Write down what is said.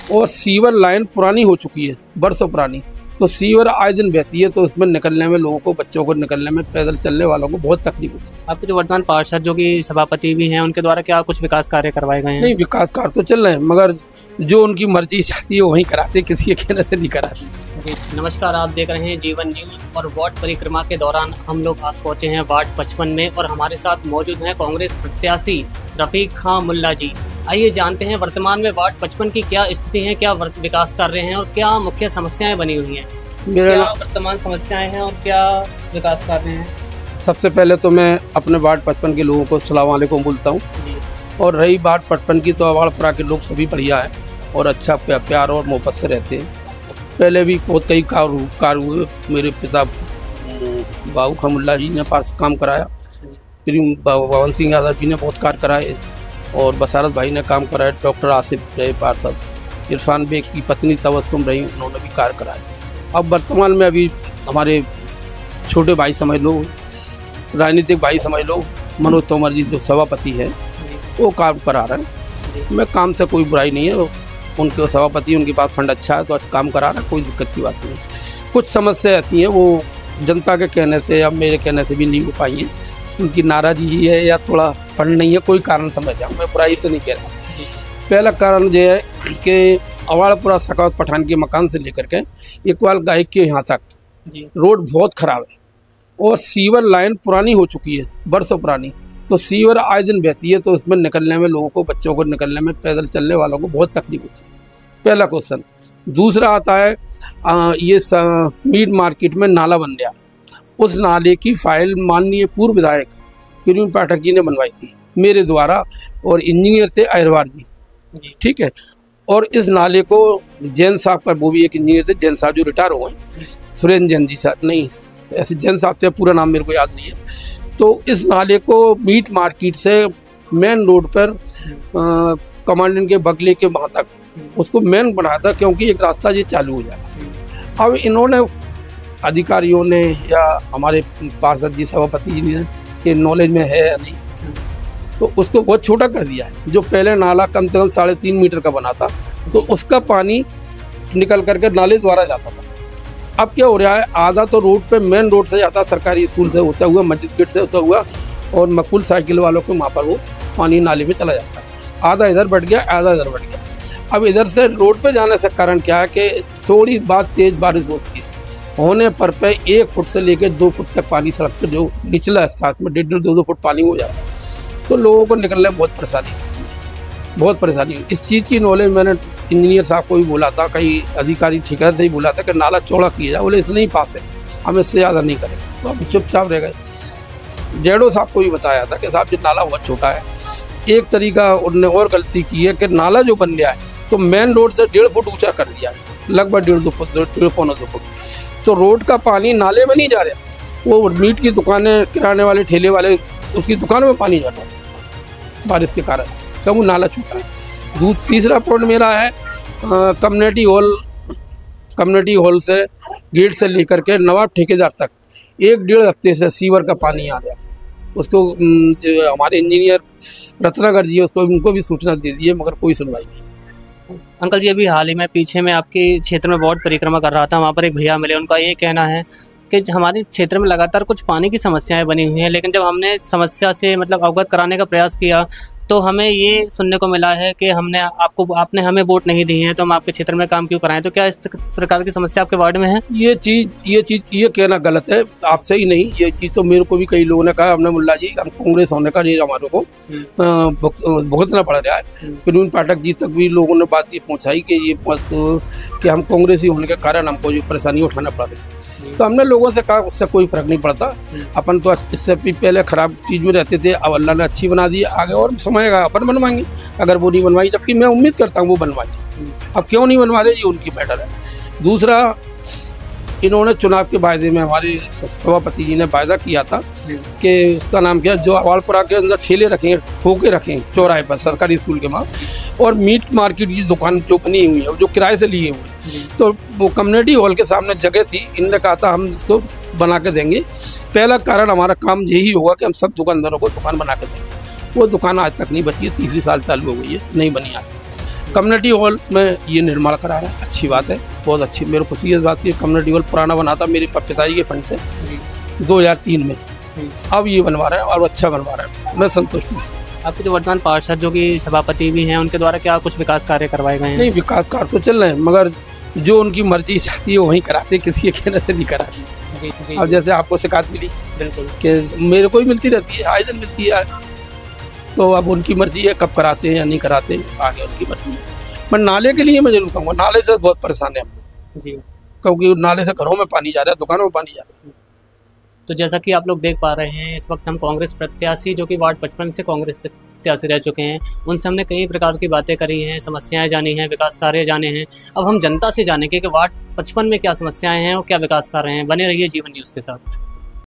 और sewer line पुरानी हो चुकी है, बरसों पुरानी। तो सीवर आए दिन बहती है, तो इसमें निकलने में लोगों को, बच्चों को निकलने में, पैदल चलने वालों को बहुत तकलीफ होती है। आपके जो वर्तमान पार्षद जो कि सभापति भी हैं, उनके द्वारा क्या कुछ विकास कार्य करवाए गए हैं? नहीं, विकास कार्य तो चल रहे हैं, मगर जो उनकी मर्जी चाहती है वहीं कराते, किसी के कहने से नहीं कराते। नमस्कार, आप देख रहे हैं जीवन न्यूज़। और वार्ड परिक्रमा के दौरान हम लोग आज पहुंचे हैं वार्ड 55 में और हमारे साथ मौजूद हैं कांग्रेस प्रत्याशी रफीक खां मुल्ला जी। आइए जानते हैं वर्तमान में वार्ड 55 की क्या स्थिति है, क्या विकास कर रहे हैं और क्या मुख्य समस्याएं बनी हुई हैं, क्या वर्तमान समस्याएं हैं और क्या विकास कर रहे हैं। सबसे पहले तो मैं अपने वार्ड 55 के लोगों को अस्सलाम वालेकुम बोलता हूँ। और रही वार्ड 55 की, तो अवाड़पुरा के लोग सभी बढ़िया है और अच्छा प्यार और मोहब्बत से रहते हैं। पहले भी बहुत कई कार हुए। मेरे पिता बाबू खां मुल्ला जी ने पास काम कराया, फिर भवन सिंह यादव जी ने बहुत कार्य कराए और बसारत भाई ने काम कराया। डॉक्टर आसिफ रहे पार्षद, इरफान बेग की पत्नी तबस्सुम रही, उन्होंने भी कार्य कराए। अब वर्तमान में अभी हमारे छोटे भाई समझ लो, राजनीतिक भाई समझ लो, मनोज तोमर जी जो सभापति है वो काम करा रहे हैं। मैं काम से कोई बुराई नहीं है, उनके सभापति, उनके पास फंड अच्छा है तो अच्छा काम करा रहा है, कोई दिक्कत की बात नहीं। कुछ समस्या ऐसी हैं वो जनता के कहने से या मेरे कहने से भी नहीं हो पाई है। उनकी नाराज़गी ही है या थोड़ा फंड नहीं है, कोई कारण समझ जाऊँ, मैं बुराई से नहीं कह रहा। पहला कारण ये है कि अवाड़पुरा सखावत पठान के मकान से लेकर के इकबाल गायक के यहाँ तक रोड बहुत ख़राब है और सीवर लाइन पुरानी हो चुकी है, बरसों पुरानी। तो सीवर आए दिन बहती है, तो इसमें निकलने में लोगों को, बच्चों को निकलने में, पैदल चलने वालों को बहुत तकलीफ होती है। पहला क्वेश्चन। दूसरा आता है ये मीट मार्केट में नाला बन गया। उस नाले की फाइल माननीय पूर्व विधायक प्रवीण पाठक जी ने बनवाई थी मेरे द्वारा, और इंजीनियर थे अहरवार जी, ठीक है। और इस नाले को जैन साहब का, वो भी एक इंजीनियर थे, जैन साहब जो रिटायर हो गए, सुरेंद्र जैन जी साहब, नहीं ऐसे जैन साहब थे, पूरा नाम मेरे को याद नहीं है। तो इस नाले को मीट मार्केट से मेन रोड पर कमांडेंट के बगले के वहाँ तक उसको मेन बनाया था, क्योंकि एक रास्ता ये चालू हो जाएगा। अब इन्होंने, अधिकारियों ने या हमारे पार्षद जी, सभापति जी ने के नॉलेज में है या नहीं, तो उसको बहुत छोटा कर दिया है। जो पहले नाला कम से कम 3.5 मीटर का बना था, तो उसका पानी निकल करके नाले द्वारा जाता था। अब क्या हो रहा है, आधा तो रोड पे, मेन रोड से जाता, सरकारी स्कूल से होता हुआ, मस्जिद गेट से होता हुआ, और मकबूल साइकिल वालों के वहाँ पर वो पानी नाले में चला जाता है। आधा इधर बढ़ गया, आधा इधर बढ़ गया। अब इधर से रोड पे जाने से कारण क्या है कि थोड़ी बहुत तेज़ बारिश होती है, होने पर 1 फुट से लेकर 2 फुट तक पानी सड़क पर, जो निचला हिस्सा में 1.5-2 फुट पानी हो जाता है। तो लोगों को निकलने में बहुत परेशानी होती है, बहुत परेशानी। इस चीज़ की नॉलेज मैंने इंजीनियर साहब को भी बोला था, कई अधिकारी ठेकेदार से ही बोला था कि नाला चौड़ा किया जाए। बोले इतना ही पास है, हम इससे ज़्यादा नहीं करेंगे। तो हम चुपचाप रह गए। जेडो साहब को भी बताया था कि साहब ये नाला बहुत छोटा है। एक तरीका उन्होंने और गलती की है कि नाला जो बन गया है तो मेन रोड से 1.5 फुट ऊँचा कर दिया है, लगभग 1.5-2 फुट, 1.5-2 फुट। तो रोड का पानी नाले में नहीं जा रहा, वो मीट की दुकानें, किराने वाले, ठेले वाले, उसकी दुकानों में पानी जाता है बारिश के कारण, क्यों वो नाला छूटा है। तीसरा पॉइंट मेरा है कम्युनिटी हॉल से गेट से लेकर के नवाब ठेकेदार तक 1-1.5 हफ्ते से सीवर का पानी आ रहा है। उसको जो हमारे इंजीनियर रत्नाकर जी, उसको, उनको भी सूचना दे दी है, मगर कोई सुनवाई नहीं। अंकल जी, अभी हाल ही में पीछे में आपके क्षेत्र में वार्ड परिक्रमा कर रहा था, वहाँ पर एक भैया मिले, उनका ये कहना है कि हमारे क्षेत्र में लगातार कुछ पानी की समस्याएं बनी हुई हैं, लेकिन जब हमने समस्या से अवगत कराने का प्रयास किया तो हमें ये सुनने को मिला है कि आपने हमें वोट नहीं दी है, तो हम आपके क्षेत्र में काम क्यों कराएं। तो क्या इस प्रकार की समस्या आपके वार्ड में है? ये कहना गलत है, आपसे ही नहीं, ये चीज़ तो मेरे को भी कई लोगों ने कहा। हमने मुल्ला जी, हम कांग्रेस होने का ये हमारे को भुगतना पड़ रहा है। प्रवीण पाठक जी तक भी लोगों ने बात ये पहुँचाई कि हम कांग्रेसी होने के कारण हमको जो परेशानी उठाना पड़ रही है। तो हमने लोगों से कहा उससे कोई फर्क नहीं पड़ता, अपन तो इससे भी पहले ख़राब चीज़ में रहते थे, अब अल्लाह ने अच्छी बना दी, आगे और समय का अपन बनवाएंगे। अगर वो नहीं बनवाई, जबकि मैं उम्मीद करता हूँ वो बनवाएंगे, अब क्यों नहीं बनवा रहे ये उनकी मैटर है। दूसरा, इन्होंने चुनाव के वायदे में, हमारे सभापति जी ने वायदा किया था कि उसका नाम क्या, जो अवाड़पुरा के अंदर ठेले रखें, ठोके रखें चौराहे पर, सरकारी स्कूल के वहाँ, और मीट मार्केट की दुकान जो बनी हुई है, जो किराए से लिए हुए, तो वो कम्युनिटी हॉल के सामने जगह थी, इनने कहा था हम इसको बना के देंगे। पहला कारण हमारा काम यही होगा कि हम सब दुकानदारों को दुकान बना के देंगे। वो दुकान आज तक नहीं बची है, 3 साल चालू हो गई है, नहीं बनी आगे। कम्युनिटी हॉल में ये निर्माण करा रहा है, अच्छी बात है, बहुत अच्छी। मेरे को खुशी है इस बात की। कम्युनिटी हॉल पुराना बना था मेरे पिताजी के फंड से 2003 में, अब ये बनवा रहे हैं और अच्छा बनवा रहे हैं, मैं संतुष्ट हूँ। आपके जो वर्तमान पार्षद जो कि सभापति भी हैं, उनके द्वारा क्या कुछ विकास कार्य करवाए गए हैं? नहीं, विकास कार्य तो चल रहे हैं, मगर जो उनकी मर्जी चाहती है वहीं कराते, किसी के कहने से नहीं कराते। अब जैसे आपको शिकायत मिली बिल्कुल कि मेरे को ही मिलती रहती है, आए दिन मिलती है, तो अब उनकी मर्जी है कब कराते हैं या नहीं कराते, आगे उनकी मर्जी है। मैं नाले के लिए मैं जरूर कहूँगा, नाले से बहुत परेशान है हम लोग जी, क्योंकि नाले से घरों में पानी जा रहा है, दुकानों में पानी जा रहा है। तो जैसा कि आप लोग देख पा रहे हैं, इस वक्त हम कांग्रेस प्रत्याशी जो कि वार्ड 55 से कांग्रेस प्रत्याशी रह चुके हैं, उनसे हमने कई प्रकार की बातें करी हैं, समस्याएं जानी हैं, विकास कार्य जाने हैं। अब हम जनता से जानेंगे कि वार्ड 55 में क्या समस्याएं हैं और क्या विकास कार्य हैं। बने रहिए जीवन न्यूज़ के साथ।